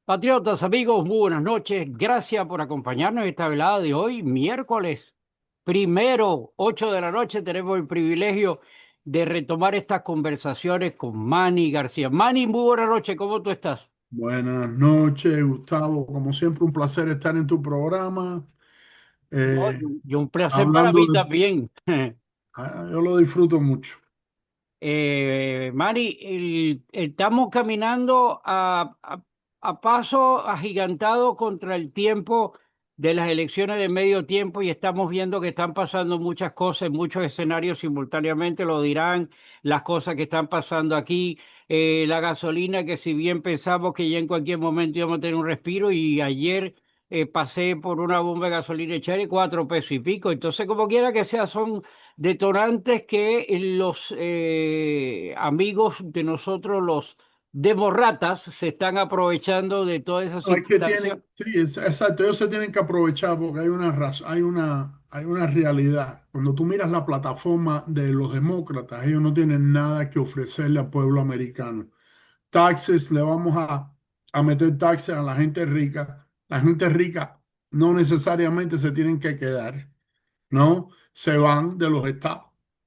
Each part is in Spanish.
Patriotas, amigos, muy buenas noches. Gracias por acompañarnos en esta velada de hoy, miércoles primero, 8 de la noche. Tenemos el privilegio de retomar estas conversaciones con Manny García. Manny, muy buenas noches. ¿Cómo tú estás? Buenas noches, Gustavo. Como siempre, un placer estar en tu programa. No, eh, y un placer para hablando mí de... también. Yo lo disfruto mucho. Manny, estamos caminando a paso agigantado contra el tiempo de las elecciones de medio tiempo y estamos viendo que están pasando muchas cosas en muchos escenarios simultáneamente. Lo dirán las cosas que están pasando aquí. La gasolina, que si bien pensamos que ya en cualquier momento íbamos a tener un respiro, y ayer pasé por una bomba de gasolina echar y 4 pesos y pico. Entonces, como quiera que sea, son detonantes que los amigos de nosotros, los demorratas, se están aprovechando de toda esa No, es que circunstancia. tienen, sí, exacto, ellos se tienen que aprovechar porque hay una razón, hay una realidad. Cuando tú miras la plataforma de los demócratas, ellos no tienen nada que ofrecerle al pueblo americano. Taxes, le vamos a meter taxes a la gente rica. La gente rica no necesariamente se tienen que quedar. ¿No? Se van de los estados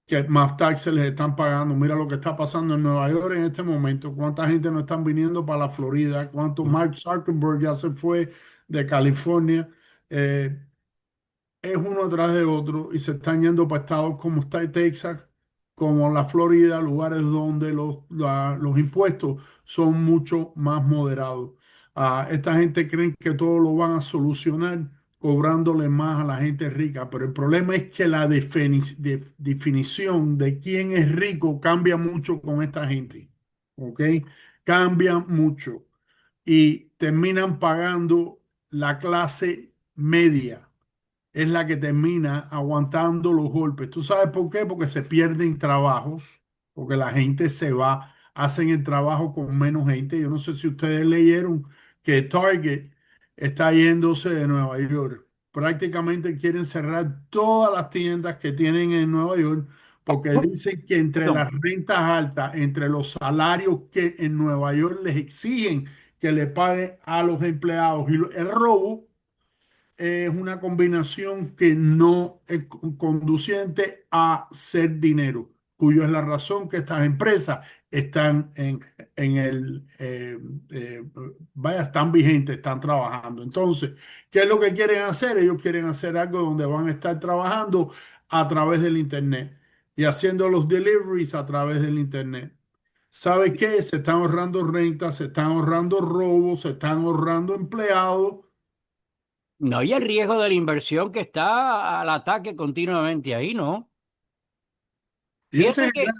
que más taxes les están pagando. Mira lo que está pasando en Nueva York en este momento. ¿Cuánta gente no están viniendo para la Florida? ¿Cuánto Mark Zuckerberg ya se fue de California? Eh, es uno tras de otro y se están yendo para estados como está Texas, como la Florida, lugares donde los impuestos son mucho más moderados. Esta gente creen que todo lo van a solucionar cobrándole más a la gente rica, pero el problema es que la definición de quién es rico cambia mucho con esta gente, ¿ok? Cambia mucho y terminan pagando la clase media es la que termina aguantando los golpes. ¿Tú sabes por qué? Porque se pierden trabajos, porque la gente se va, hacen el trabajo con menos gente. Yo no sé si ustedes leyeron que Target está yéndose de Nueva York. Prácticamente quieren cerrar todas las tiendas que tienen en Nueva York porque dicen que entre Perdón. las rentas altas, entre los salarios que en Nueva York les exigen que le paguen a los empleados y el robo, es una combinación que no es conduciente a ser dinero, cuyo es la razón que estas empresas están en eh, vaya, están vigentes, están trabajando. Entonces, ¿qué es lo que quieren hacer? Ellos quieren hacer algo donde van a estar trabajando a través del Internet y haciendo los deliveries a través del Internet. ¿Sabe qué? Se están ahorrando rentas, se están ahorrando robos, se están ahorrando empleados. No, y el riesgo de la inversión que está al ataque continuamente ahí, ¿no? Y ese Fíjate es el que, gran,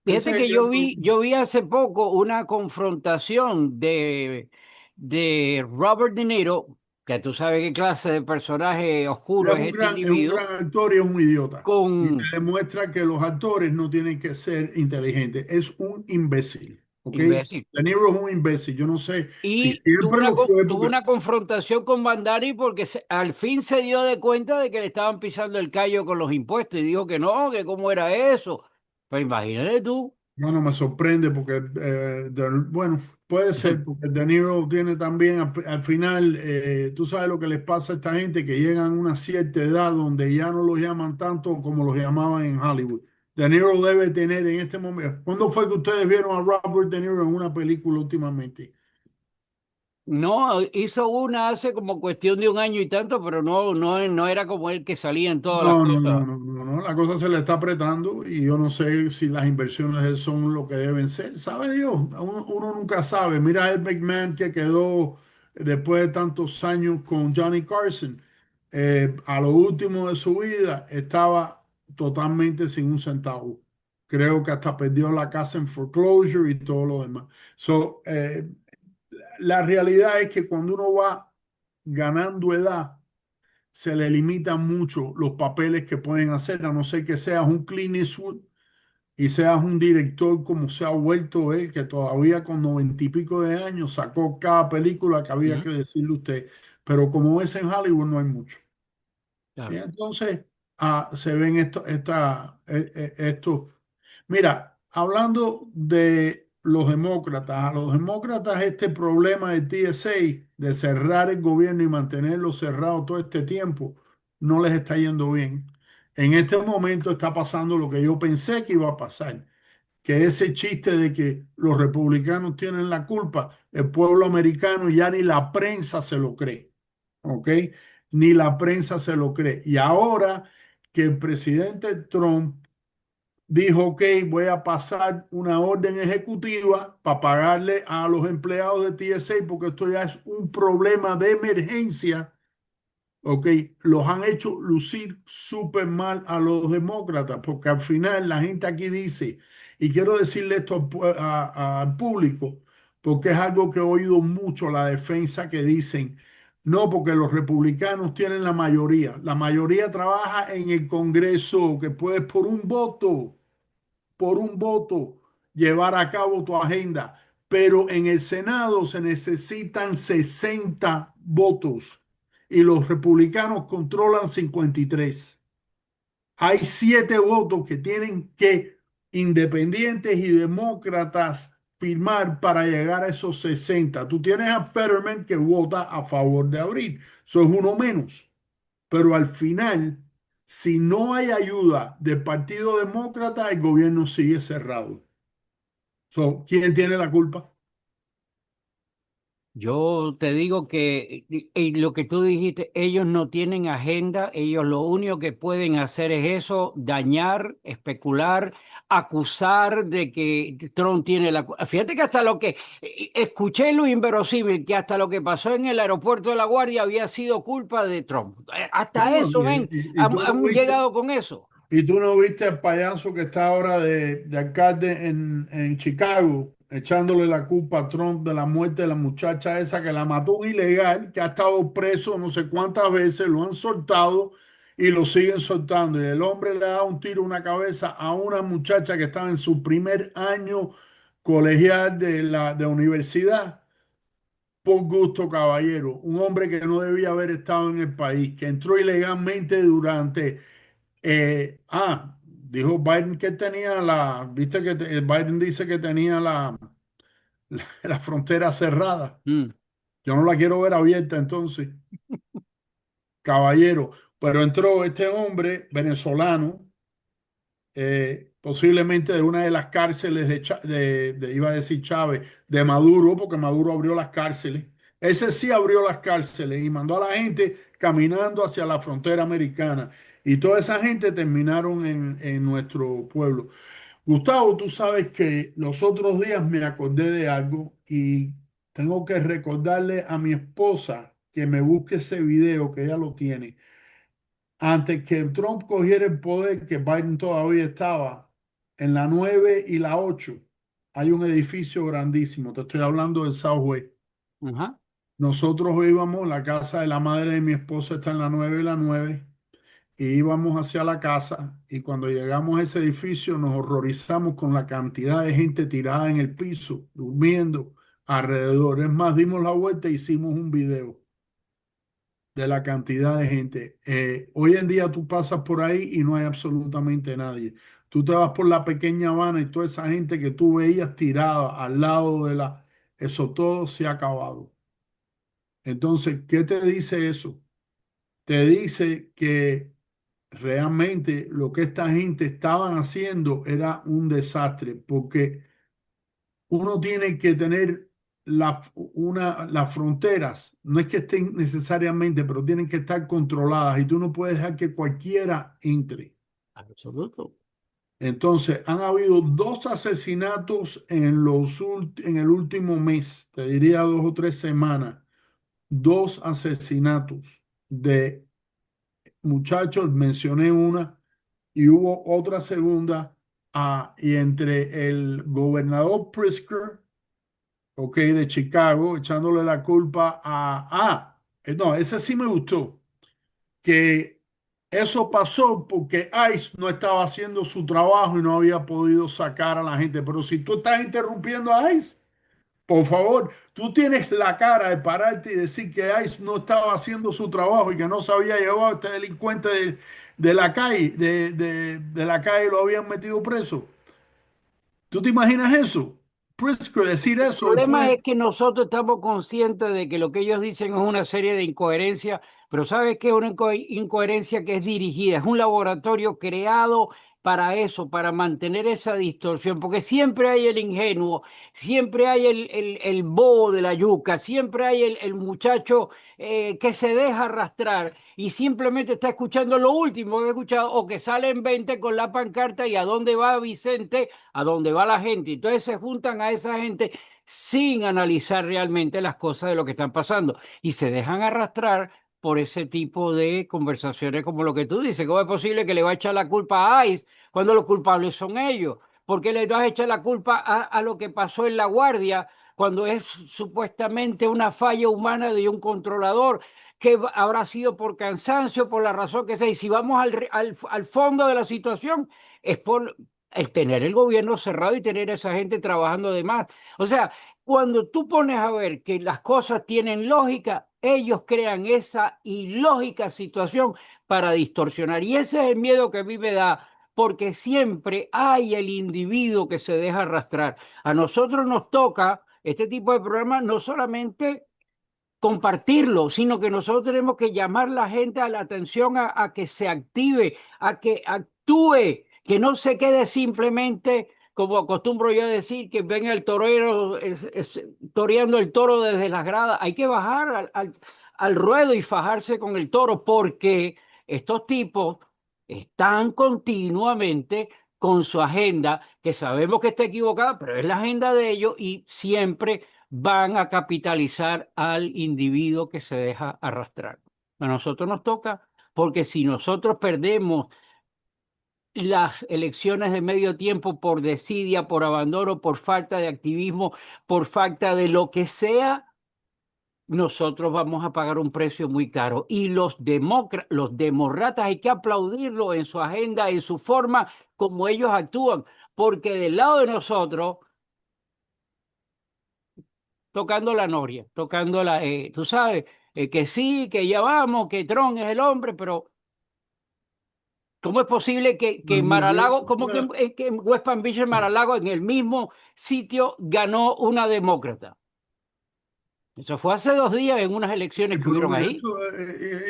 ese fíjate es el que gran yo problema. vi hace poco una confrontación de Robert De Niro, que tú sabes qué clase de personaje oscuro es este Es un individuo, gran actor y es un idiota. Y te con demuestra que los actores no tienen que ser inteligentes. Es un imbécil. ¿Ok? imbécil. De Niro es un imbécil. Yo no sé si Y siempre lo fue tuvo porque... una confrontación con Bandari porque al fin se dio de cuenta de que le estaban pisando el callo con los impuestos y dijo que no, que cómo era eso. Pues imagínate tú. No, no me sorprende porque, bueno, puede ser, porque De Niro tiene también, al final, tú sabes lo que les pasa a esta gente que llegan a una cierta edad donde ya no los llaman tanto como los llamaban en Hollywood. De Niro debe tener en este momento. ¿Cuándo fue que ustedes vieron a Robert De Niro en una película últimamente? No, hizo una hace como cuestión de un año y tanto, pero no era como el que salía en todas las No, no, no, cosas. no, no, no. La cosa se le está apretando y yo no sé si las inversiones son lo que deben ser. ¿Sabe Dios? Uno nunca sabe. Mira el McMahon que quedó después de tantos años con Johnny Carson. A lo último de su vida estaba totalmente sin un centavo. Creo que hasta perdió la casa en foreclosure y todo lo demás. So, la realidad es que cuando uno va ganando edad, se le limitan mucho los papeles que pueden hacer, a no ser que seas un Clint Eastwood y seas un director como se ha vuelto él, que todavía con 90 y pico de años sacó cada película que había Ujú. que decirle a usted. Pero como es en Hollywood, no hay mucho. Y Claro. entonces se ven esto. Mira, hablando de los demócratas. A los demócratas este problema de TSA, de cerrar el gobierno y mantenerlo cerrado todo este tiempo, no les está yendo bien. En este momento está pasando lo que yo pensé que iba a pasar, que ese chiste de que los republicanos tienen la culpa, el pueblo americano ya ni la prensa se lo cree, ¿ok? Ni la prensa se lo cree. Y ahora que el presidente Trump dijo, ok, voy a pasar una orden ejecutiva para pagarle a los empleados de TSA porque esto ya es un problema de emergencia. Ok, los han hecho lucir súper mal a los demócratas porque al final la gente aquí dice, y quiero decirle esto al público, porque es algo que he oído mucho, la defensa que dicen, no, porque los republicanos tienen la mayoría trabaja en el Congreso, que puedes por un voto llevar a cabo tu agenda, pero en el Senado se necesitan 60 votos y los republicanos controlan 53. Hay 7 votos que tienen que independientes y demócratas firmar para llegar a esos 60. Tú tienes a Fetterman que vota a favor de abrir, eso es uno menos. Pero al final, si no hay ayuda del Partido Demócrata, el gobierno sigue cerrado. So, ¿quién tiene la culpa? Yo te digo que lo que tú dijiste, ellos no tienen agenda, ellos lo único que pueden hacer es eso, dañar, especular, acusar de que Trump tiene la... Fíjate que hasta lo que escuché lo inverosímil, que hasta lo que pasó en el aeropuerto de La Guardia había sido culpa de Trump. Hasta No, eso, ven, y tú no han viste, llegado con eso. y tú no viste al payaso que está ahora de alcalde en Chicago, echándole la culpa a Trump de la muerte de la muchacha esa que la mató un ilegal, que ha estado preso no sé cuántas veces, lo han soltado y lo siguen soltando. Y el hombre le da un tiro en una cabeza a una muchacha que estaba en su primer año colegial de universidad. Por gusto, caballero, un hombre que no debía haber estado en el país, que entró ilegalmente durante, dijo Biden que tenía viste que Biden dice que tenía la frontera cerrada. Mm, Yo no la quiero ver abierta entonces, caballero, pero entró este hombre venezolano, posiblemente de una de las cárceles iba a decir Chávez, de Maduro, porque Maduro abrió las cárceles. Ese sí abrió las cárceles y mandó a la gente caminando hacia la frontera americana. Y toda esa gente terminaron en nuestro pueblo. Gustavo, tú sabes que los otros días me acordé de algo y tengo que recordarle a mi esposa que me busque ese video, que ella lo tiene. Antes que Trump cogiera el poder, que Biden todavía estaba, en la 9 y la 8 hay un edificio grandísimo. Te estoy hablando del Southwest. ajá. Nosotros íbamos, la casa de la madre de mi esposa está en la 9 y la 9 y íbamos hacia la casa y cuando llegamos a ese edificio nos horrorizamos con la cantidad de gente tirada en el piso, durmiendo alrededor. Es más, dimos la vuelta e hicimos un video de la cantidad de gente. Hoy en día tú pasas por ahí y no hay absolutamente nadie. Tú te vas por la pequeña Habana y toda esa gente que tú veías tirada al lado de la... Eso todo se ha acabado. Entonces, ¿qué te dice eso? Te dice que realmente lo que esta gente estaban haciendo era un desastre, porque uno tiene que tener las fronteras, no es que estén necesariamente, pero tienen que estar controladas y tú no puedes dejar que cualquiera entre. Absoluto. Entonces, han habido 2 asesinatos en el último mes, te diría 2 o 3 semanas, 2 asesinatos de muchachos, mencioné una y hubo otra segunda, y entre el gobernador Pritzker, ok, de Chicago, echándole la culpa no, ese sí me gustó, que eso pasó porque ICE no estaba haciendo su trabajo y no había podido sacar a la gente. Pero si tú estás interrumpiendo a ICE, por favor, tú tienes la cara de pararte y decir que ICE no estaba haciendo su trabajo y que no se había llevado a este delincuente de la calle, de la calle y lo habían metido preso. ¿Tú te imaginas eso? Pritzker decir El eso problema después. es que nosotros estamos conscientes de que lo que ellos dicen es una serie de incoherencias, pero ¿sabes qué? Es una incoherencia que es dirigida, es un laboratorio creado para eso, para mantener esa distorsión, porque siempre hay el ingenuo, siempre hay el bobo de la yuca, siempre hay el muchacho que se deja arrastrar y simplemente está escuchando lo último que ha escuchado o que sale en 20 con la pancarta y a dónde va Vicente, a dónde va la gente. Entonces se juntan a esa gente sin analizar realmente las cosas de lo que están pasando y se dejan arrastrar por ese tipo de conversaciones como lo que tú dices. ¿Cómo es posible que le va a echar la culpa a ICE cuando los culpables son ellos? ¿Por qué le vas a echar la culpa a lo que pasó en La Guardia cuando es supuestamente una falla humana de un controlador que habrá sido por cansancio, por la razón que sea? Y si vamos al fondo de la situación, es por el tener el gobierno cerrado y tener a esa gente trabajando de más. O sea, cuando tú pones a ver que las cosas tienen lógica, ellos crean esa ilógica situación para distorsionar. Y ese es el miedo que a mí me da, porque siempre hay el individuo que se deja arrastrar. A nosotros nos toca este tipo de programas no solamente compartirlo, sino que nosotros tenemos que llamar a la gente a la atención, a que se active, a que actúe, que no se quede simplemente, como acostumbro yo a decir, que ven el torero toreando el toro desde las gradas. Hay que bajar al ruedo y fajarse con el toro, porque estos tipos están continuamente con su agenda, que sabemos que está equivocada, pero es la agenda de ellos y siempre van a capitalizar al individuo que se deja arrastrar. A nosotros nos toca, porque si nosotros perdemos las elecciones de medio tiempo por desidia, por abandono, por falta de activismo, por falta de lo que sea, nosotros vamos a pagar un precio muy caro. Y los demócratas hay que aplaudirlo en su agenda, en su forma, como ellos actúan, porque del lado de nosotros tocando la noria, tocando tú sabes, que sí, que ya vamos, que Trump es el hombre, pero ¿cómo es posible que en Mar-a-Lago, que en West Palm Beach, en Mar-a-Lago, en el mismo sitio, ganó una demócrata? Eso fue hace 2 días en unas elecciones que Pero hubieron mira, ahí. esto,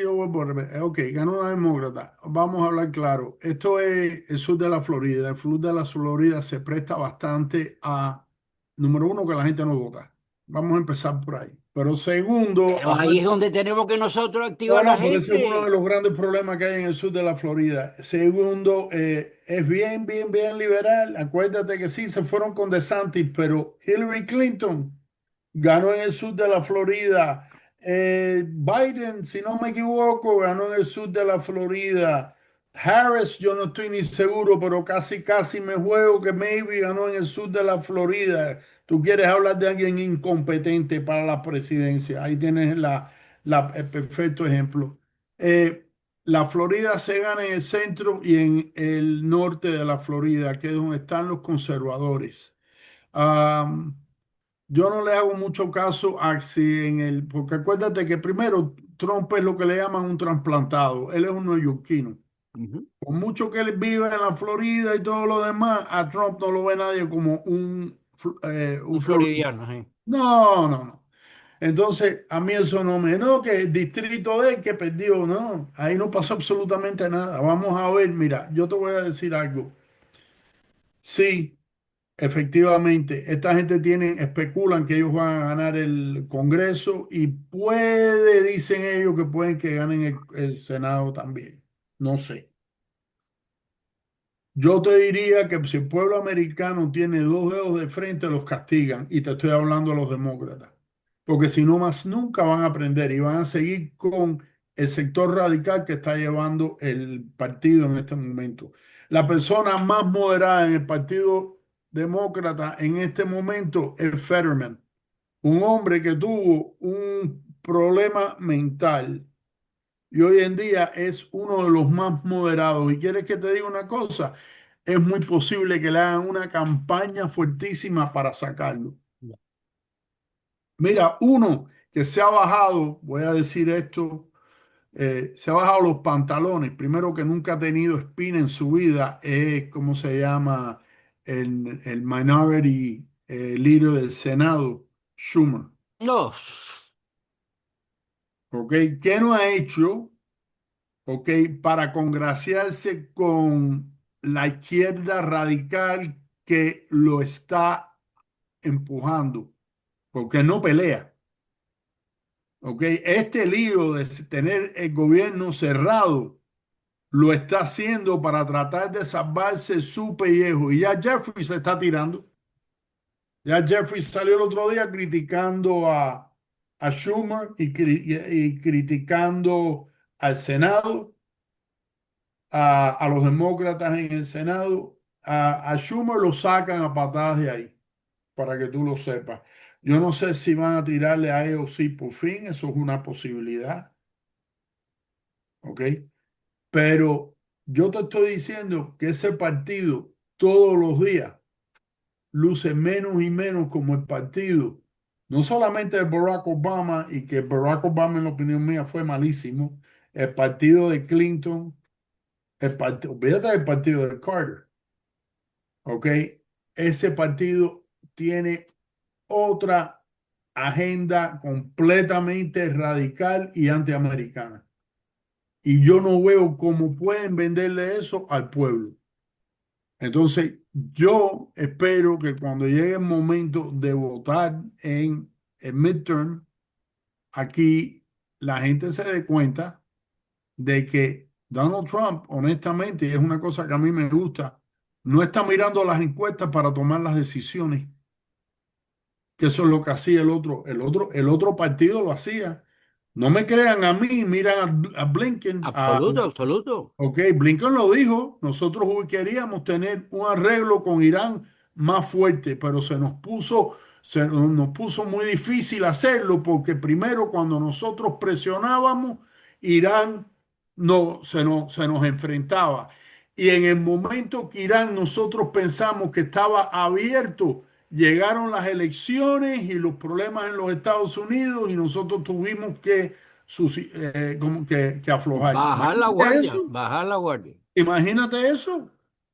yo voy por, ok, ganó una demócrata. Vamos a hablar claro. Esto es el sur de la Florida. El sur de la Florida se presta bastante a, número uno, que la gente no vota. Vamos a empezar por ahí. Pero segundo, Pero ahí es donde tenemos que nosotros activar no, a la no, pero ese es uno de gente. los grandes problemas que hay en el sur de la Florida. Segundo, es bien liberal. Acuérdate que sí, se fueron con DeSantis, pero Hillary Clinton ganó en el sur de la Florida. Biden, si no me equivoco, ganó en el sur de la Florida. Harris, yo no estoy ni seguro, pero casi me juego que maybe ganó en el sur de la Florida. Tú quieres hablar de alguien incompetente para la presidencia. Ahí tienes el perfecto ejemplo. Eh, la Florida se gana en el centro y en el norte de la Florida, que es donde están los conservadores. Am, yo no le hago mucho caso a si en el, porque acuérdate que primero Trump es lo que le llaman un trasplantado. Él es un neoyorquino. Ujú. Por mucho que él viva en la Florida y todo lo demás, a Trump no lo ve nadie como un Un floridiano. floridiano, sí. No. Entonces, a mí eso no me, no, que el distrito de él que perdió, no, ahí no pasó absolutamente nada. Vamos a ver, mira, yo te voy a decir algo. Sí, efectivamente, esta gente especulan que ellos van a ganar el Congreso y dicen ellos que pueden que ganen el Senado también. No sé. Yo te diría que si el pueblo americano tiene dos dedos de frente, los castigan. Y te estoy hablando a los demócratas. Porque si no, más nunca van a aprender y van a seguir con el sector radical que está llevando el partido en este momento. La persona más moderada en el partido demócrata en este momento es Fetterman, un hombre que tuvo un problema mental y hoy en día es uno de los más moderados. ¿Y quieres que te diga una cosa? Es muy posible que le hagan una campaña fuertísima para sacarlo. Mira, uno que se ha bajado, voy a decir esto, se ha bajado los pantalones, primero que nunca ha tenido espina en su vida, es, ¿cómo se llama? El Minority líder del Senado, Schumer. No, ¿Ok? ¿Qué no ha hecho? ¿Ok? Para congraciarse con la izquierda radical que lo está empujando, porque no pelea. ¿Ok? Este lío de tener el gobierno cerrado lo está haciendo para tratar de salvarse su pellejo. Y ya Jeffrey se está tirando. Ya Jeffrey salió el otro día criticando a Schumer y criticando al Senado, a los demócratas en el Senado. A Schumer lo sacan a patadas de ahí, para que tú lo sepas. Yo no sé si van a tirarle a ellos sí por fin, eso es una posibilidad, ¿ok? Pero yo te estoy diciendo que ese partido todos los días luce menos y menos como el partido, no solamente de Barack Obama, y que Barack Obama en la opinión mía fue malísimo, el partido de Clinton, el partido, olvídate del partido de Carter, ¿ok? Ese partido tiene otra agenda completamente radical y antiamericana. Y yo no veo cómo pueden venderle eso al pueblo. Entonces, yo espero que cuando llegue el momento de votar en el midterm, aquí la gente se dé cuenta de que Donald Trump, honestamente, y es una cosa que a mí me gusta, no está mirando las encuestas para tomar las decisiones, que eso es lo que hacía el otro partido lo hacía. No me crean a mí, miran a Blinken, absoluto, absoluto. ok, Blinken lo dijo, nosotros queríamos tener un arreglo con Irán más fuerte, pero se nos puso muy difícil hacerlo porque primero cuando nosotros presionábamos, Irán no, se nos enfrentaba. Y en el momento que Irán nosotros pensamos que estaba abierto, llegaron las elecciones y los problemas en los Estados Unidos y nosotros tuvimos como que aflojar. Bajar la Imagínate guardia, eso. bajar la guardia. Imagínate eso.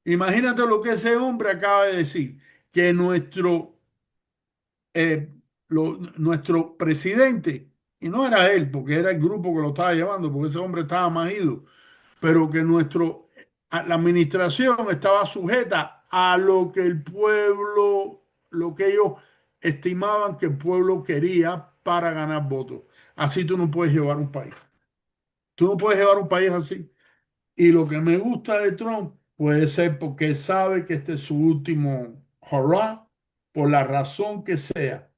Imagínate lo que ese hombre acaba de decir, que nuestro presidente, y no era él, porque era el grupo que lo estaba llevando, porque ese hombre estaba más ido, pero que la administración estaba sujeta a lo que el pueblo, lo que ellos estimaban que el pueblo quería para ganar votos. Así tú no puedes llevar un país. Tú no puedes llevar un país así. Y lo que me gusta de Trump puede ser porque él sabe que este es su último hurrah, por la razón que sea.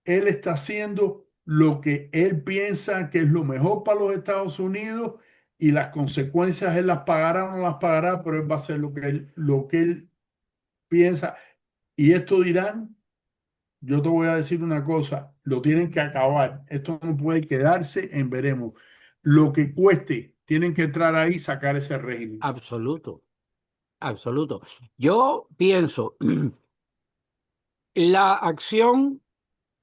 Él está haciendo lo que él piensa que es lo mejor para los Estados Unidos y las consecuencias él las pagará o no las pagará, pero él va a hacer lo que él piensa. Y esto dirán, yo te voy a decir una cosa, lo tienen que acabar. Esto no puede quedarse en veremos. Lo que cueste, tienen que entrar ahí y sacar ese régimen. Absoluto, absoluto. Yo pienso, la acción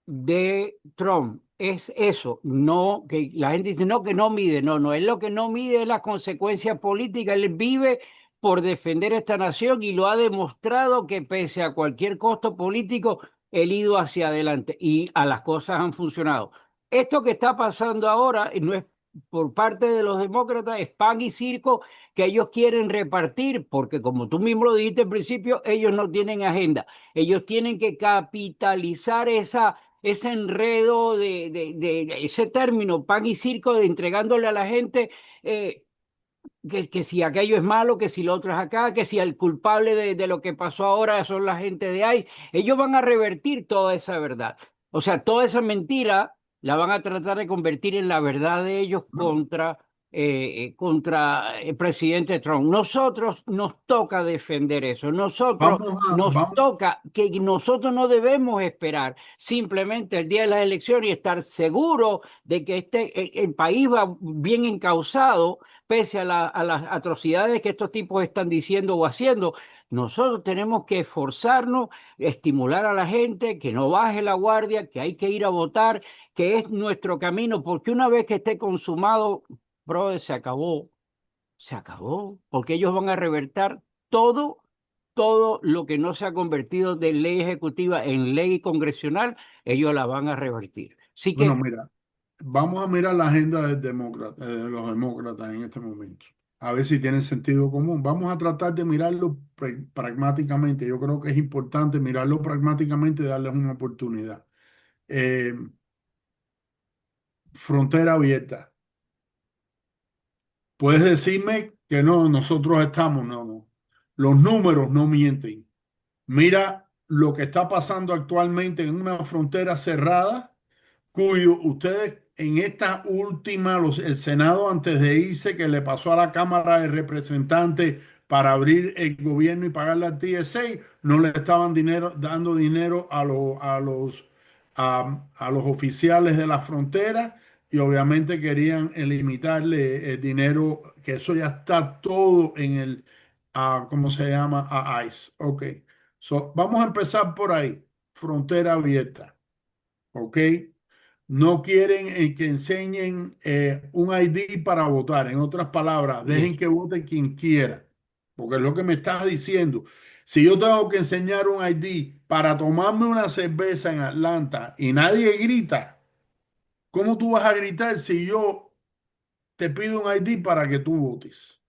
de Trump es eso, no que la gente dice no que no mide, no, no, es lo que no mide es la consecuencia política, él vive por defender esta nación y lo ha demostrado que pese a cualquier costo político, él ha ido hacia adelante y a las cosas han funcionado. Esto que está pasando ahora no es por parte de los demócratas, es pan y circo que ellos quieren repartir, porque como tú mismo lo dijiste al principio, ellos no tienen agenda, ellos tienen que capitalizar ese enredo de ese término, pan y circo, de entregándole a la gente que si aquello es malo, que si lo otro es acá, que si el culpable de lo que pasó ahora son la gente de ahí. Ellos van a revertir toda esa verdad. O sea, toda esa mentira la van a tratar de convertir en la verdad de ellos ¿No? contra el presidente Trump. Nosotros nos toca defender eso. Nosotros Vamos a, nos vamos, toca que nosotros no debemos esperar simplemente el día de las elecciones y estar seguros de que el país va bien encauzado pese a las atrocidades que estos tipos están diciendo o haciendo. Nosotros tenemos que esforzarnos, estimular a la gente que no baje la guardia, que hay que ir a votar, que es nuestro camino, porque una vez que esté consumado, brother, se acabó, porque ellos van a revertir todo, todo lo que no se ha convertido de ley ejecutiva en ley congresional, ellos la van a revertir. Así Bueno, que, mira, vamos a mirar la agenda de los demócratas en este momento. A ver si tiene sentido común. Vamos a tratar de mirarlo pragmáticamente. Yo creo que es importante mirarlo pragmáticamente y darles una oportunidad. Eh, Frontera abierta. Puedes decirme que no, nosotros estamos, no, no. Los números no mienten. Mira lo que está pasando actualmente en una frontera cerrada cuyo ustedes en esta última, el Senado antes de irse, que le pasó a la Cámara de Representantes para abrir el gobierno y pagar la TSA, no le estaban dando dinero a los oficiales de la frontera y obviamente querían limitarle el dinero, que eso ya está todo en ¿cómo se llama? A ICE. Ok. So, vamos a empezar por ahí. Frontera abierta. ¿Ok? No quieren que enseñen un ID para votar. En otras palabras, dejen yes, que vote quien quiera. Porque es lo que me estás diciendo. Si yo tengo que enseñar un ID para tomarme una cerveza en Atlanta y nadie grita, ¿cómo tú vas a gritar si yo te pido un ID para que tú votes?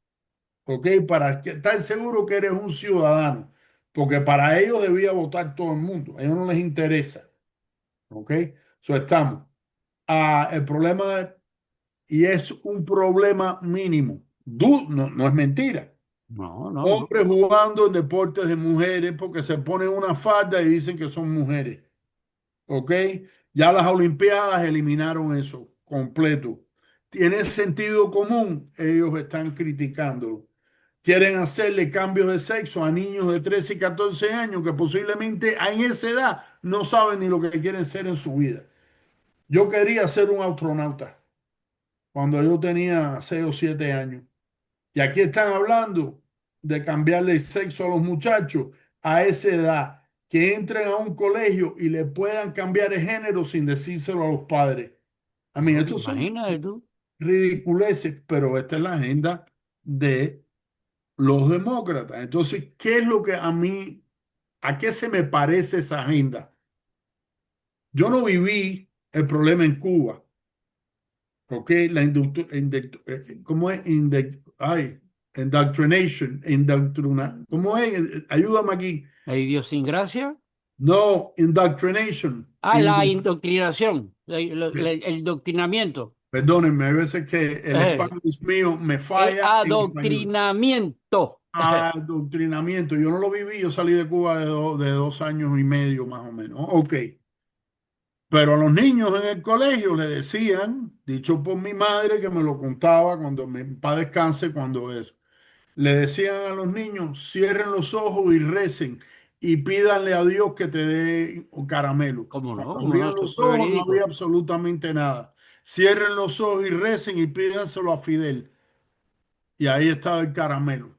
¿Ok? Para estar seguro que eres un ciudadano. Porque para ellos debía votar todo el mundo. A ellos no les interesa. ¿Ok? So estamos. El problema, y es un problema mínimo, no, no es mentira. no, no, no. Hombres jugando en deportes de mujeres porque se ponen una falda y dicen que son mujeres. ¿Ok? Ya las Olimpiadas eliminaron eso completo. ¿Tiene sentido común? Ellos están criticándolo. Quieren hacerle cambios de sexo a niños de 13 y 14 años que posiblemente en esa edad no saben ni lo que quieren ser en su vida. Yo quería ser un astronauta cuando yo tenía 6 o 7 años. Y aquí están hablando de cambiarle el sexo a los muchachos a esa edad, que entren a un colegio y le puedan cambiar el género sin decírselo a los padres. A mí, No, estos son imagínate tú. ridiculeces, pero esta es la agenda de los demócratas. Entonces, ¿qué es lo que a qué se me parece esa agenda? Yo no viví el problema en Cuba. ¿Ok? ¿Cómo es? Indoctrination, ¿cómo es? Ayúdame aquí. La idiosincrasia. No, indoctrination. Ah, la indoctrinación, el doctrinamiento. Perdónenme, hay veces que el Eh, español mío me el falla en español. adoctrinamiento. Adoctrinamiento. Yo no lo viví, yo salí de Cuba de 2 años y medio más o menos. Ok. Pero a los niños en el colegio le decían, dicho por mi madre que me lo contaba cuando mi padre descanse, cuando eso. Le decían a los niños, cierren los ojos y recen y pídanle a Dios que te dé un caramelo. ¿Cómo no? Cuando ¿Cómo no? abrían Esto los fue ojos no había verídico. absolutamente nada. Cierren los ojos y recen y pídanselo a Fidel. Y ahí estaba el caramelo,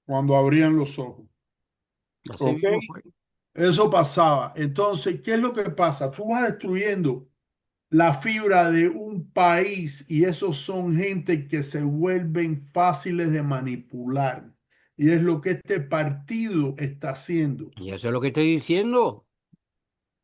cuando abrían los ojos. Así ¿Ok? mismo fue. Eso pasaba. Entonces, ¿qué es lo que pasa? Tú vas destruyendo la fibra de un país y esos son gente que se vuelven fáciles de manipular. Y es lo que este partido está haciendo. Y eso es lo que estoy diciendo.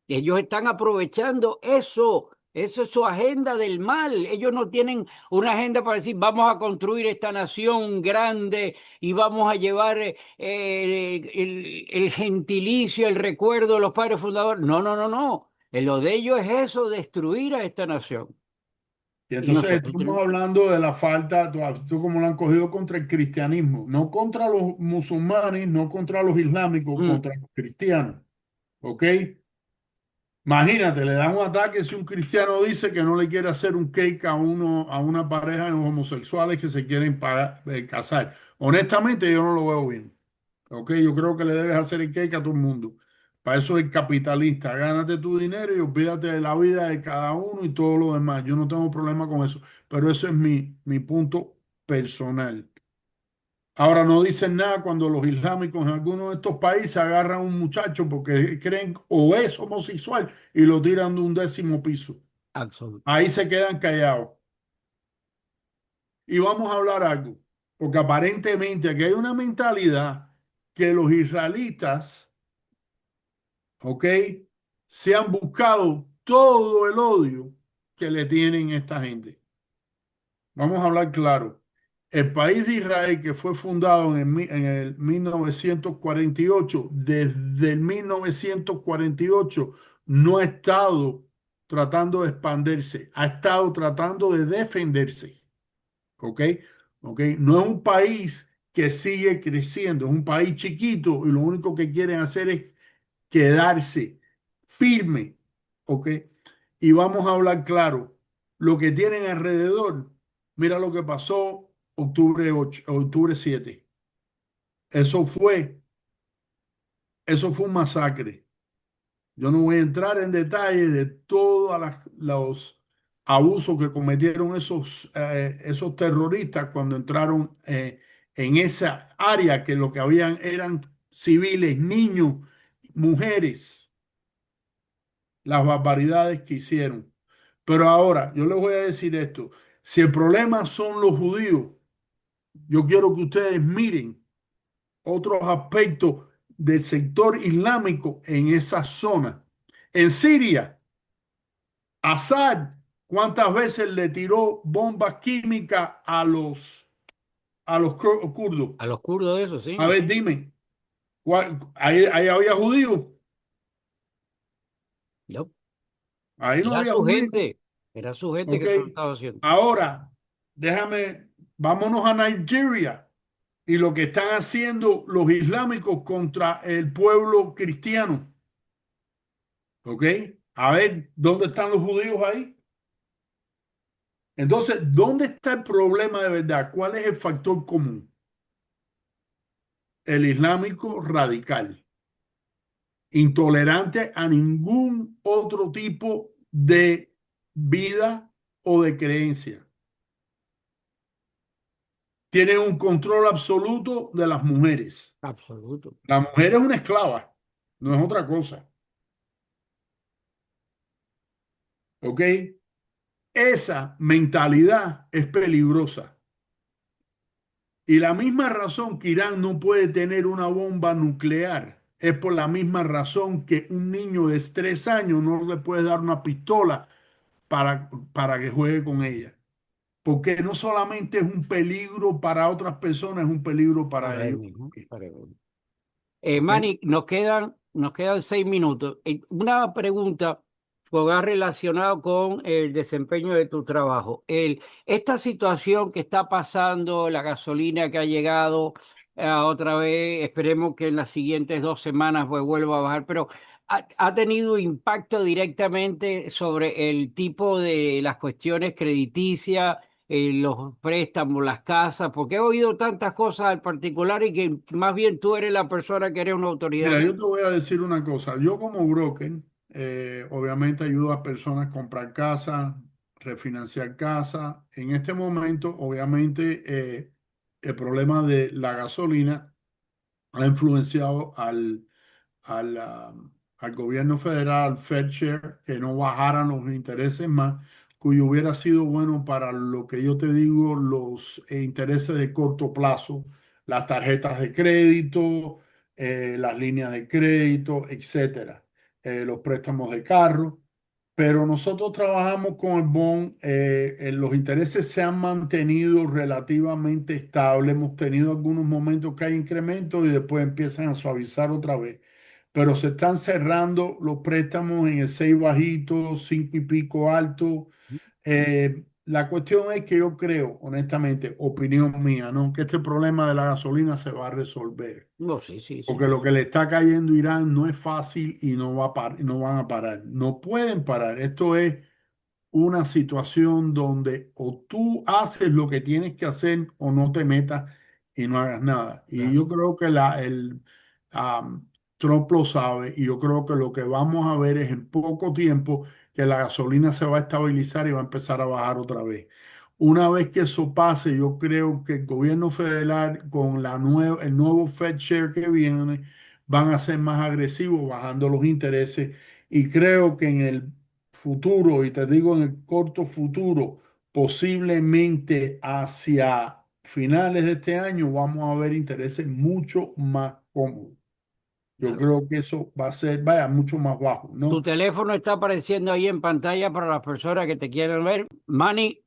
Ellos están aprovechando eso. Eso es su agenda del mal. Ellos no tienen una agenda para decir, vamos a construir esta nación grande y vamos a llevar el gentilicio, el recuerdo de los padres fundadores. No, no, no, no. Lo de ellos es eso, destruir a esta nación. Y Y entonces nosotros estamos tenemos... hablando de la falta, tú como lo han cogido contra el cristianismo, no contra los musulmanes, no contra los islámicos, Mm, contra los cristianos. ¿Ok? Imagínate, le dan un ataque si un cristiano dice que no le quiere hacer un cake a una pareja de homosexuales que se quieren casar. Honestamente, yo no lo veo bien. ¿Ok? Yo creo que le debes hacer el cake a todo el mundo. Para eso es capitalista. Gánate tu dinero y olvídate de la vida de cada uno y todo lo demás. Yo no tengo problema con eso. Pero ese es mi punto personal. Ahora no dicen nada cuando los islámicos en algunos de estos países agarran a un muchacho porque creen o es homosexual y lo tiran de un 10.º piso. absoluto. Ahí se quedan callados. Y vamos a hablar algo, porque aparentemente aquí hay una mentalidad. que los israelitas, ¿ok? Se han buscado todo el odio que le tienen a esta gente. Vamos a hablar claro. El país de Israel, que fue fundado en el 1948, desde el 1948 no ha estado tratando de expandirse, ha estado tratando de defenderse. ¿Ok? ¿Ok? No es un país que sigue creciendo, es un país chiquito y lo único que quieren hacer es quedarse firme. ¿Ok? Y vamos a hablar claro. Lo que tienen alrededor, mira lo que pasó octubre 7. Eso fue, eso fue un masacre. Yo no voy a entrar en detalle de todos los abusos que cometieron esos terroristas cuando entraron en esa área que lo que habían eran civiles, niños, mujeres, las barbaridades que hicieron. Pero ahora, yo les voy a decir esto, si el problema son los judíos, yo quiero que ustedes miren otros aspectos del sector islámico en esa zona. En Siria, Assad, ¿cuántas veces le tiró bombas químicas a los kurdos? A los kurdos de eso, A sí. ver, dime, ahí había judíos? Yo- Ahí no Era había su judíos, gente, era su gente ¿ok? que lo estaba haciendo. Ahora, vámonos a Nigeria y lo que están haciendo los islámicos contra el pueblo cristiano, ¿ok? A ver, ¿dónde están los judíos ahí? Entonces, ¿dónde está el problema de verdad? ¿Cuál es el factor común? El islámico radical, intolerante a ningún otro tipo de vida o de creencia. Tienen un control absoluto de las mujeres. Absoluto. La mujer es una esclava, no es otra cosa. ¿Ok? Esa mentalidad es peligrosa. Y la misma razón que Irán no puede tener una bomba nuclear es por la misma razón que un niño de 3 años no le puede dar una pistola para que juegue con ella. Porque no solamente es un peligro para otras personas, es un peligro para Para él ellos. mismo. Para él mismo. ¿Ok? Manny, nos quedan 6 minutos. Una pregunta que va relacionado con el desempeño de tu trabajo. Esta situación que está pasando, la gasolina que ha llegado otra vez, esperemos que en las siguientes 2 semanas pues, vuelva a bajar, pero ha tenido impacto directamente sobre el tipo de las cuestiones crediticias, los préstamos, las casas, porque he oído tantas cosas al particular y que más bien tú eres la persona que eres una autoridad. Mira, yo te voy a decir una cosa. Yo como broker, obviamente ayudo a personas a comprar casa, refinanciar casa. En este momento, obviamente, el problema de la gasolina ha influenciado al, ah, al gobierno federal, al FedShare, que no bajaran los intereses más, cuyo hubiera sido bueno para lo que yo te digo, los intereses de corto plazo, las tarjetas de crédito, las líneas de crédito, etcétera, los préstamos de carro. Pero nosotros trabajamos con el bond, los intereses se han mantenido relativamente estables. Hemos tenido algunos momentos que hay incrementos y después empiezan a suavizar otra vez. Pero se están cerrando los préstamos en el 6 bajito, 5 y pico alto. La cuestión es que yo creo, honestamente, opinión mía, ¿no? Que este problema de la gasolina se va a resolver. No, sí, sí, sí. Porque lo que le está cayendo a Irán no es fácil y no van a parar. No pueden parar. Esto es una situación donde o tú haces lo que tienes que hacer o no te metas y no hagas nada. Y Claro, yo creo que am, Trump lo sabe y yo creo que lo que vamos a ver es en poco tiempo que la gasolina se va a estabilizar y va a empezar a bajar otra vez. Una vez que eso pase, yo creo que el gobierno federal con el nuevo Fed Share que viene van a ser más agresivos bajando los intereses y creo que en el futuro, y te digo en el corto futuro, posiblemente hacia finales de este año vamos a ver intereses mucho más cómodo. Yo creo que eso va a ser, vaya, mucho más bajo, Tu ¿no? teléfono está apareciendo ahí en pantalla para las personas que te quieran ver. Manny,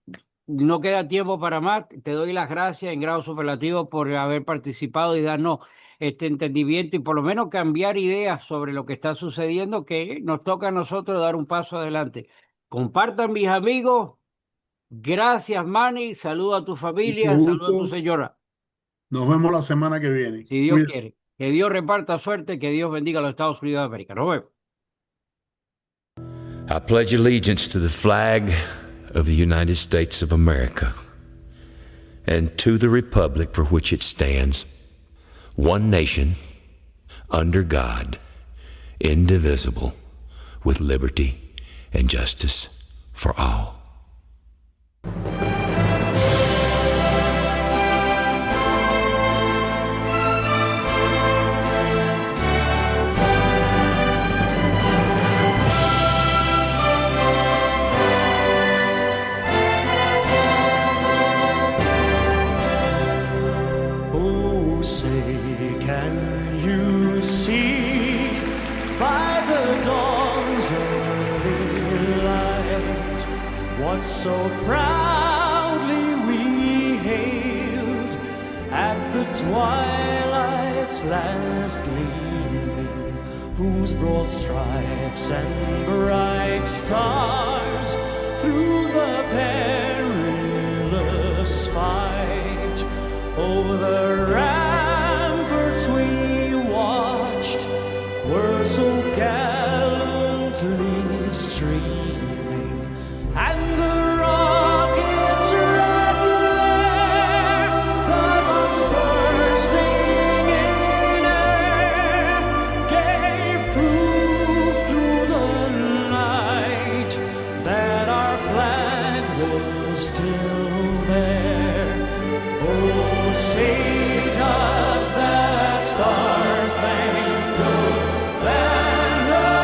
no queda tiempo para más. Te doy las gracias en grado superlativo por haber participado y darnos este entendimiento y por lo menos cambiar ideas sobre lo que está sucediendo, que nos toca a nosotros dar un paso adelante. Compartan, mis amigos. Gracias, Manny. Saludo a tu Mucho familia, saludo a tu gusto. señora. Nos vemos la semana que viene. Si Dios Cuídate. quiere. Que Dios reparta suerte, que Dios bendiga a los Estados Unidos de América. Nos vemos. I pledge allegiance to the flag of the United States of America and to the republic for which it stands, one nation, under God, indivisible, with liberty and justice for all. Oh, say, can you see by the dawn's early light what so proudly we hailed at the twilight's last gleaming, whose broad stripes and bright stars through the perilous fight over the ramparts we watched were so gallantly streaming, and the rockets' red glare, the bombs bursting in air, gave proof through the night that our flag was still there. Oh, say does that star-spangled banner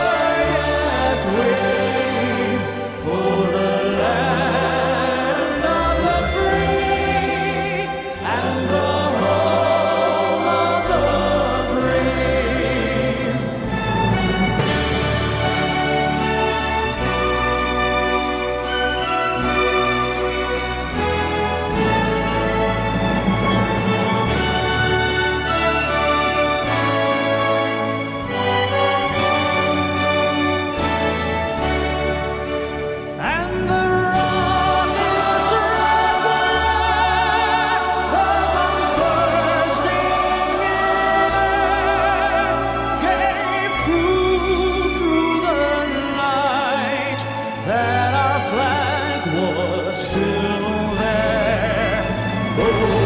yet wave o'er the land of the free and the home of the brave? And the rockets' red glare, the bombs bursting in air, gave proof through the night that our flag was still there. Oh,